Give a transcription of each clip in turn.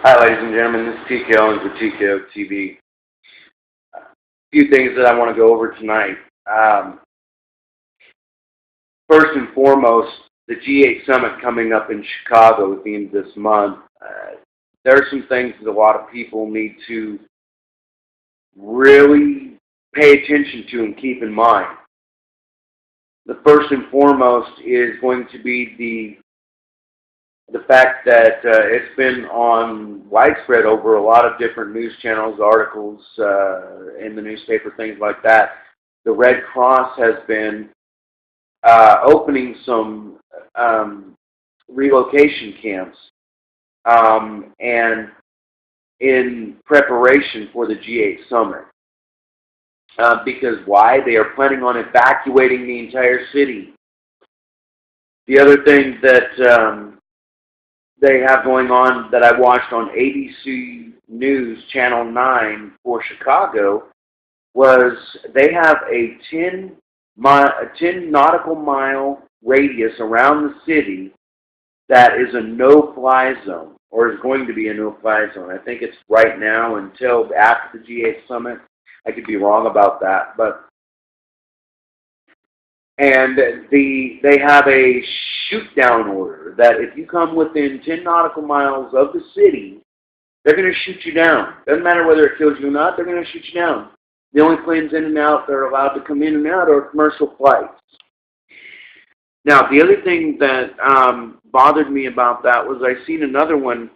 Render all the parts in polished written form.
Hi, ladies and gentlemen. This is TKO and for TKO TV. A few things that I want to go over tonight. First and foremost, the G8 Summit coming up in Chicago at the end of this month. There are some things that a lot of people need to really pay attention to and keep in mind. The first and foremost is going to be the fact that it's been on widespread over a lot of different news channels, articles in the newspaper, things like that. The Red Cross has been opening some relocation camps and in preparation for the G8 Summit. Because why? They are planning on evacuating the entire city. The other thing that they have going on that I watched on ABC News Channel 9 for Chicago was they have a 10 nautical mile radius around the city that is a no-fly zone, or is going to be a no-fly zone. I think it's right now until after the G8 Summit. I could be wrong about that, and they have a shoot-down order that if you come within 10 nautical miles of the city, they're going to shoot you down. Doesn't matter whether it kills you or not, they're going to shoot you down. The only planes in and out that are allowed to come in and out are commercial flights. Now, the other thing that bothered me about that was I seen another one,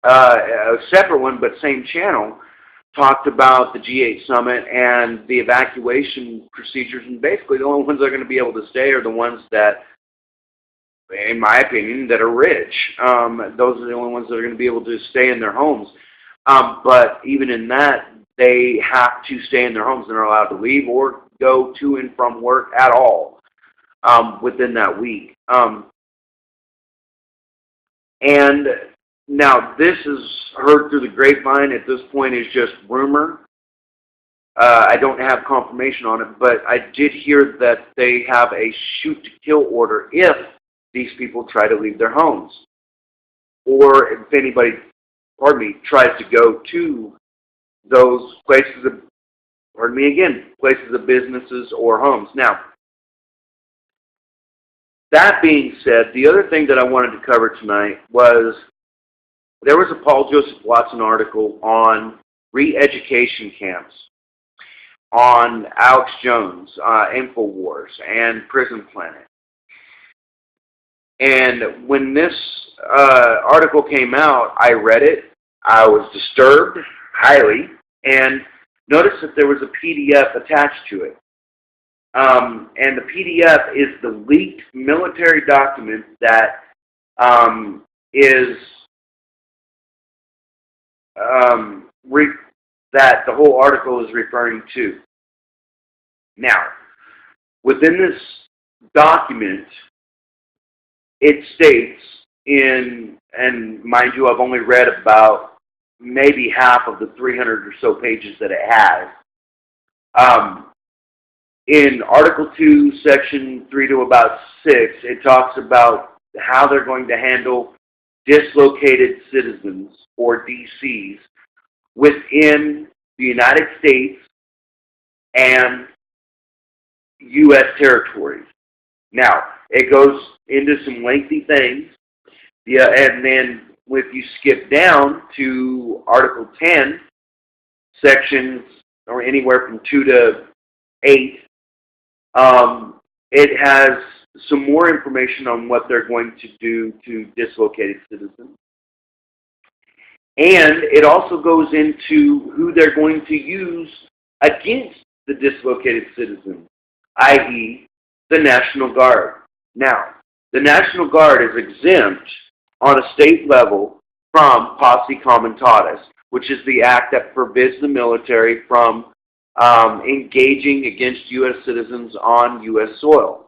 a separate one, but same channel, talked about the G8 Summit and the evacuation procedures, and basically the only ones that are going to be able to stay are the ones that, in my opinion, that are rich. Those are the only ones that are going to be able to stay in their homes. But even in that, they have to stay in their homes. They're not allowed to leave or go to and from work at all within that week. And now this is heard through the grapevine. At this point, is just rumor. I don't have confirmation on it, but I did hear that they have a shoot-to-kill order if these people try to leave their homes, or if anybody, tries to go to those places of, places of businesses or homes. Now, that being said, the other thing that I wanted to cover tonight was there was a Paul Joseph Watson article on re-education camps on Alex Jones, InfoWars, and Prison Planet. And when this article came out, I read it. I was disturbed highly, and noticed that there was a PDF attached to it. And the PDF is the leaked military document that that the whole article is referring to. Now, within this document, it states and mind you, I've only read about maybe half of the 300 or so pages that it has. In Article 2, Section 3 to about 6, it talks about how they're going to handle dislocated citizens, or DCs, within the United States and U.S. territories. Now, it goes into some lengthy things, and then if you skip down to Article 10, sections, or anywhere from 2 to 8, it has some more information on what they're going to do to dislocated citizens. And it also goes into who they're going to use against the dislocated citizens, i.e., the National Guard. Now, the National Guard is exempt on a state level from Posse Comitatus, which is the act that forbids the military from engaging against U.S. citizens on U.S. soil.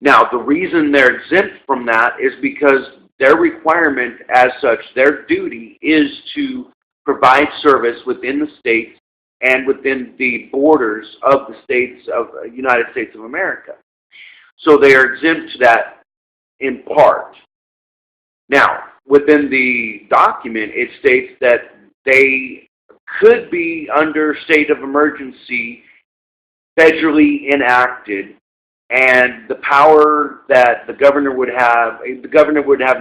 Now, the reason they're exempt from that is because their requirement as such, their duty is to provide service within the states and within the borders of the states of the United States of America. So they are exempt to that in part. Now, within the document, it states that they could be under state of emergency federally enacted, and the power that the governor would have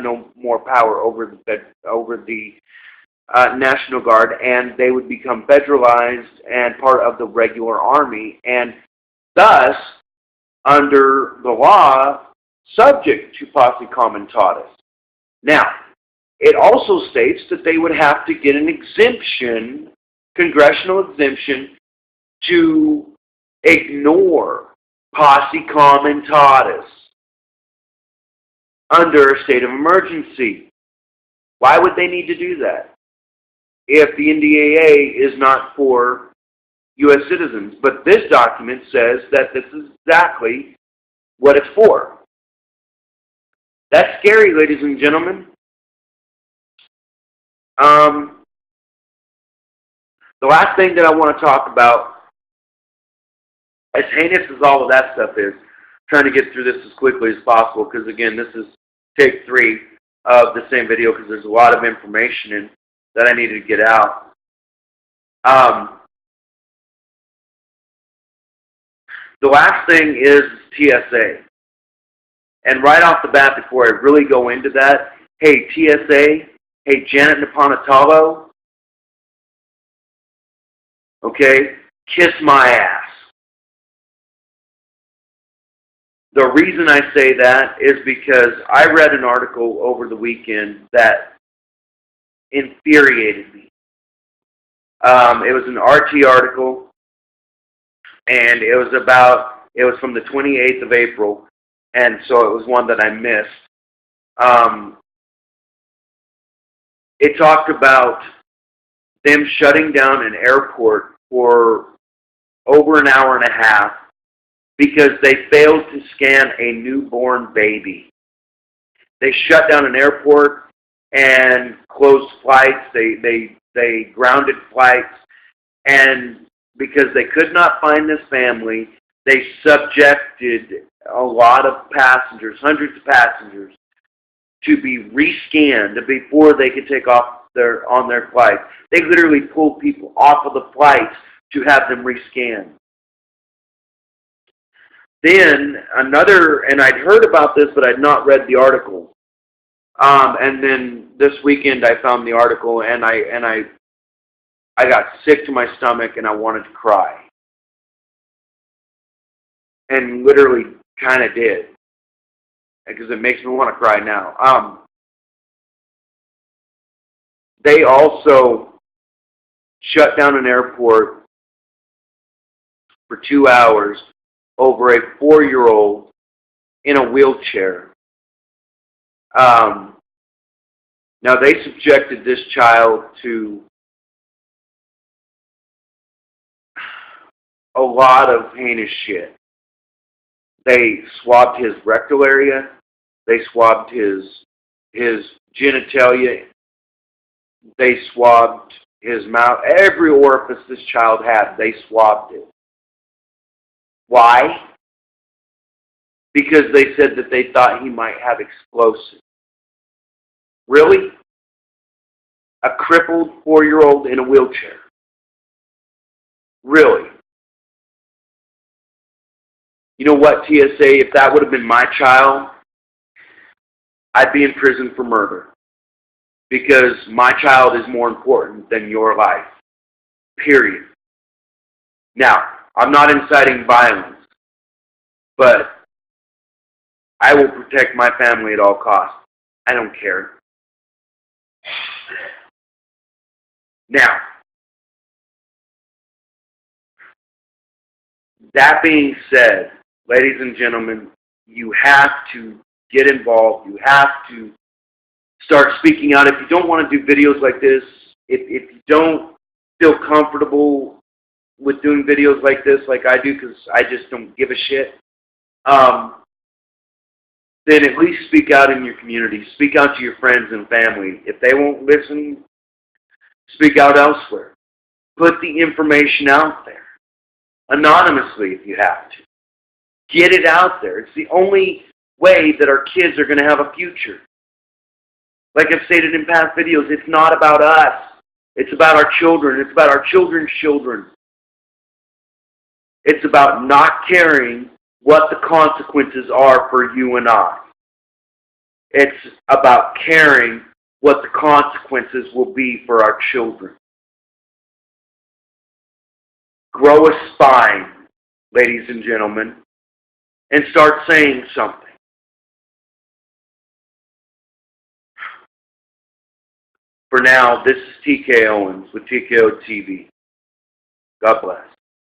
no more power over the National Guard, and they would become federalized and part of the regular army, and thus, under the law, subject to posse comitatus. Now, it also states that they would have to get an exemption, congressional exemption, to ignore posse comitatus under a state of emergency. Why would they need to do that if the NDAA is not for U.S. citizens? But this document says that this is exactly what it's for. That's scary, ladies and gentlemen. The last thing that I want to talk about, as heinous as all of that stuff is, trying to get through this as quickly as possible, because again, this is take 3 of the same video, because there's a lot of information in that I needed to get out. The last thing is TSA. And right off the bat, before I really go into that, hey, TSA, hey, Janet Napolitano, okay, kiss my ass. The reason I say that is because I read an article over the weekend that infuriated me. It was an RT article, and it was from the 28th of April, and so it was one that I missed. It talked about them shutting down an airport for over an hour and a half because they failed to scan a newborn baby. They shut down an airport and closed flights. They grounded flights, and because they could not find this family, they subjected a lot of passengers, hundreds of passengers, to be rescanned before they could take off on their flights. They literally pulled people off of the flights to have them rescanned. Then and I'd heard about this, but I'd not read the article. And then this weekend I found the article, and I got sick to my stomach, and I wanted to cry. And literally kind of did, because it makes me want to cry now. They also shut down an airport for 2 hours over a 4-year-old in a wheelchair. Now, they subjected this child to a lot of heinous shit. They swabbed his rectal area. They swabbed his genitalia. They swabbed his mouth. Every orifice this child had, they swabbed it. Why? Because they said that they thought he might have explosives. Really? A crippled 4-year-old in a wheelchair. Really? You know what, TSA, if that would have been my child, I'd be in prison for murder. Because my child is more important than your life. Period. Now, I'm not inciting violence, but I will protect my family at all costs. I don't care. Now, that being said, ladies and gentlemen, you have to get involved. You have to start speaking out. If you don't want to do videos like this, if you don't feel comfortable with doing videos like this, like I do, because I just don't give a shit, then at least speak out in your community. Speak out to your friends and family. If they won't listen, speak out elsewhere. Put the information out there. Anonymously, if you have to. Get it out there. It's the only way that our kids are going to have a future. Like I've stated in past videos, it's not about us. It's about our children. It's about our children's children. It's about not caring what the consequences are for you and I. It's about caring what the consequences will be for our children. Grow a spine, ladies and gentlemen, and start saying something. For now, this is TK Owens with TKO TV. God bless.